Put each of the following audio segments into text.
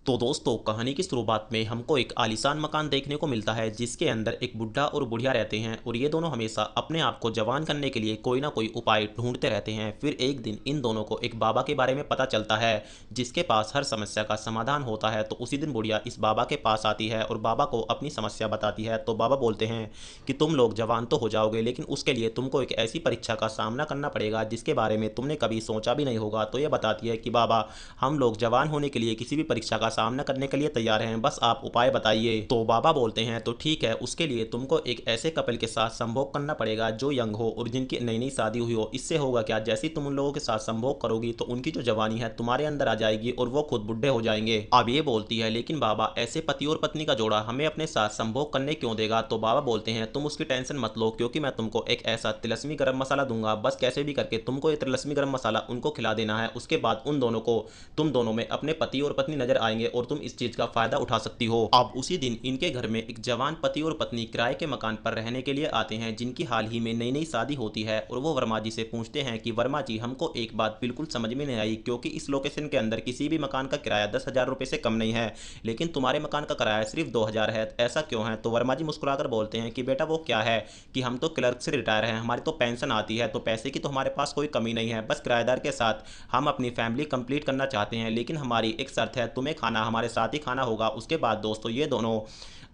तो दोस्तों, कहानी की शुरुआत में हमको एक आलीशान मकान देखने को मिलता है जिसके अंदर एक बुढ़ा और बुढ़िया रहते हैं और ये दोनों हमेशा अपने आप को जवान करने के लिए कोई ना कोई उपाय ढूंढते रहते हैं। फिर एक दिन इन दोनों को एक बाबा के बारे में पता चलता है जिसके पास हर समस्या का समाधान होता है। तो उसी दिन बुढ़िया इस बाबा के पास आती है और बाबा को अपनी समस्या बताती है। तो बाबा बोलते हैं कि तुम लोग जवान तो हो जाओगे, लेकिन उसके लिए तुमको एक ऐसी परीक्षा का सामना करना पड़ेगा जिसके बारे में तुमने कभी सोचा भी नहीं होगा। तो ये बताती है कि बाबा, हम लोग जवान होने के लिए किसी भी परीक्षा का सामना करने के लिए तैयार हैं, बस आप उपाय बताइए। तो बाबा बोलते हैं तो ठीक है, उसके लिए तुमको एक ऐसे कपल के साथ संभोग करना पड़ेगा जो यंग हो और जिनकी नई नई शादी हुई हो। इससे होगा क्या, जैसे तुम उन लोगों के साथ संभोग करोगी तो उनकी जो जवानी है तुम्हारे अंदर आ जाएगी और वो खुद बुढ़े हो जाएंगे। अब ये बोलती है लेकिन बाबा, ऐसे पति और पत्नी का जोड़ा हमें अपने साथ संभोग करने क्यों देगा। तो बाबा बोलते हैं तुम उसकी टेंशन मत लो, क्योंकि मैं तुमको एक ऐसा तिलस्मी गरम मसाला दूंगा, बस कैसे भी करके तुमको ये तिलस्मी गरम मसाला उनको खिला देना है। उसके बाद उन दोनों को, तुम दोनों में अपने पति और पत्नी नजर आएंगे और तुम इस चीज का फायदा उठा सकती हो। अब उसी दिन इनके घर में एक जवान पति और पत्नी किराए के मकान पर रहने के लिए आते हैं जिनकी हाल ही में नई नई शादी होती है। और वो वर्मा जी से पूछते हैं कि वर्मा जी, हमको एक बात बिल्कुल समझ में नहीं आई, क्योंकि इस लोकेशन के अंदर किसी भी मकान का किराया 10,000 रुपये से कम नहीं है, लेकिन तुम्हारे मकान का किराया सिर्फ 2,000 है, ऐसा क्यों है। तो वर्मा जी मुस्कुराकर बोलते हैं कि बेटा वो क्या है कि हम तो क्लर्क से रिटायर हैं, हमारी तो पेंशन आती है, तो पैसे की तो हमारे पास कोई कमी नहीं है, बस किराएदार के साथ हम अपनी फैमिली कंप्लीट करना चाहते हैं, लेकिन हमारी एक शर्त है, तुम्हें खाना हमारे साथ ही खाना होगा। उसके बाद दोस्तों ये दोनों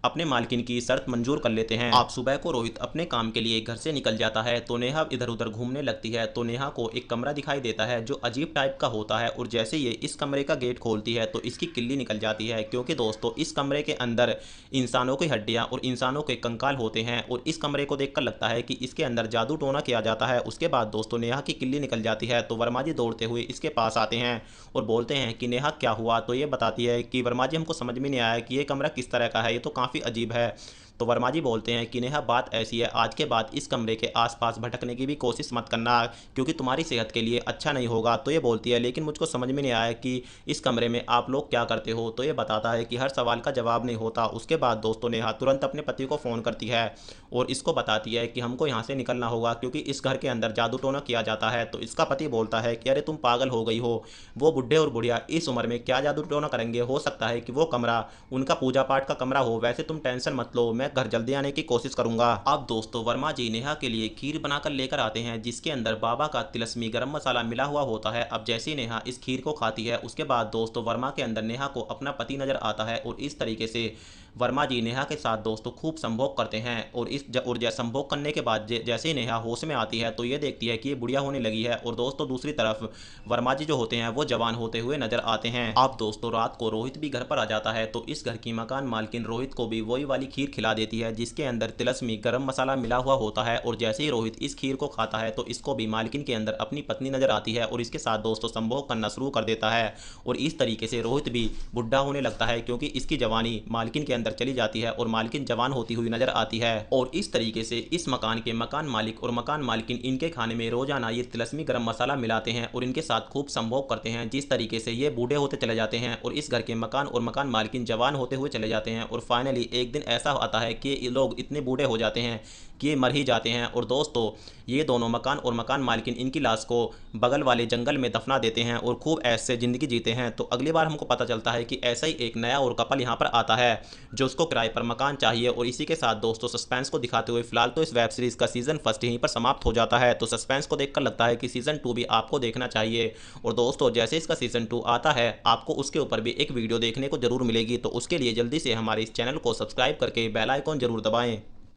अपने मालकिन की शर्त मंजूर कर लेते हैं। आप सुबह को रोहित अपने काम के लिए घर से निकल जाता है तो नेहा इधर उधर घूमने लगती है। तो नेहा को एक कमरा दिखाई देता है जो अजीब टाइप का होता है और जैसे ये इस कमरे का गेट खोलती है तो इसकी किल्ली निकल जाती है, क्योंकि दोस्तों इस कमरे के अंदर इंसानों की हड्डियां और इंसानों के कंकाल होते हैं और इस कमरे को देखकर लगता है कि इसके अंदर जादू टोना किया जाता है। उसके बाद दोस्तों नेहा की किल्ली निकल जाती है तो वर्मा जी दौड़ते हुए इसके पास आते हैं और बोलते हैं कि नेहा क्या हुआ। तो ये बताती है कि वर्मा जी, हमको समझ में नहीं आया कि ये कमरा किस तरह का है, ये तो काफ़ी अजीब है। तो वर्मा जी बोलते हैं कि नेहा, बात ऐसी है, आज के बाद इस कमरे के आसपास भटकने की भी कोशिश मत करना, क्योंकि तुम्हारी सेहत के लिए अच्छा नहीं होगा। तो ये बोलती है लेकिन मुझको समझ में नहीं आया कि इस कमरे में आप लोग क्या करते हो। तो ये बताता है कि हर सवाल का जवाब नहीं होता। उसके बाद दोस्तों नेहा तुरंत अपने पति को फ़ोन करती है और इसको बताती है कि हमको यहाँ से निकलना होगा क्योंकि इस घर के अंदर जादू टोना किया जाता है। तो इसका पति बोलता है कि अरे तुम पागल हो गई हो, वो बुढ़े और बुढ़िया इस उम्र में क्या जादू टोना करेंगे, हो सकता है कि वो कमरा उनका पूजा पाठ का कमरा हो। वैसे तुम टेंशन मत लो, मैं घर जल्दी आने की कोशिश करूंगा। अब दोस्तों वर्मा जी नेहा के लिए खीर बनाकर लेकर आते हैं जिसके अंदर बाबा का तिलस्मी गरम मसाला मिला हुआ होता है। अब जैसे ही नेहा इस खीर को खाती है उसके बाद दोस्तों वर्मा के अंदर नेहा को अपना पति नजर आता है और इस तरीके से वर्मा जी नेहा के साथ दोस्तों खूब संभोग करते हैं। और संभोग करने के बाद जैसे ही नेहा होश में आती है तो ये देखती है कि ये बुढ़िया होने लगी है और दोस्तों दूसरी तरफ वर्मा जी जो होते हैं वो जवान होते हुए नजर आते हैं। अब दोस्तों रात को रोहित भी घर पर आ जाता है तो इस घर की मकान मालकिन रोहित को भी वही वाली खीर खिला देती है जिसके अंदर तिलस्मी गरम मसाला मिला हुआ होता है। और जैसे ही रोहित इस खीर को खाता है तो इसको भी मालकिन के अंदर अपनी पत्नी नजर आती है और इसके साथ दोस्तों संभोग करना शुरू कर देता है। और इस तरीके से रोहित भी बुढ़ा होने लगता है क्योंकि इसकी जवानी मालकिन के अंदर चली जाती है और मालकिन जवान होती हुई नजर आती है। और इस तरीके से इस मकान के मकान मालिक और मकान मालकिन इनके खाने में रोजाना ये तिलस्मी गरम मसाला मिलाते हैं और इनके साथ खूब संभोग करते हैं, जिस तरीके से ये बूढ़े होते चले जाते हैं और इस घर के मकान और मकान मालकिन जवान होते हुए चले जाते हैं। और फाइनली एक दिन ऐसा आता है कि ये लोग इतने बूढ़े हो जाते हैं कि ये मर ही जाते हैं। और दोस्तों ये दोनों मकान और मकान मालकिन इनकी लाश को बगल वाले जंगल में दफना देते हैं और खूब ऐसे ज़िंदगी जीते हैं। तो अगली बार हमको पता चलता है कि ऐसा ही एक नया और कपल यहाँ पर आता है जो उसको किराए पर मकान चाहिए। और इसी के साथ दोस्तों सस्पेंस को दिखाते हुए फिलहाल तो इस वेब सीरीज़ का सीज़न फर्स्ट यहीं पर समाप्त हो जाता है। तो सस्पेंस को देखकर लगता है कि सीज़न 2 भी आपको देखना चाहिए। और दोस्तों जैसे इसका सीज़न 2 आता है आपको उसके ऊपर भी एक वीडियो देखने को जरूर मिलेगी। तो उसके लिए जल्दी से हमारे इस चैनल को सब्सक्राइब करके बेल आइकॉन जरूर दबाएं।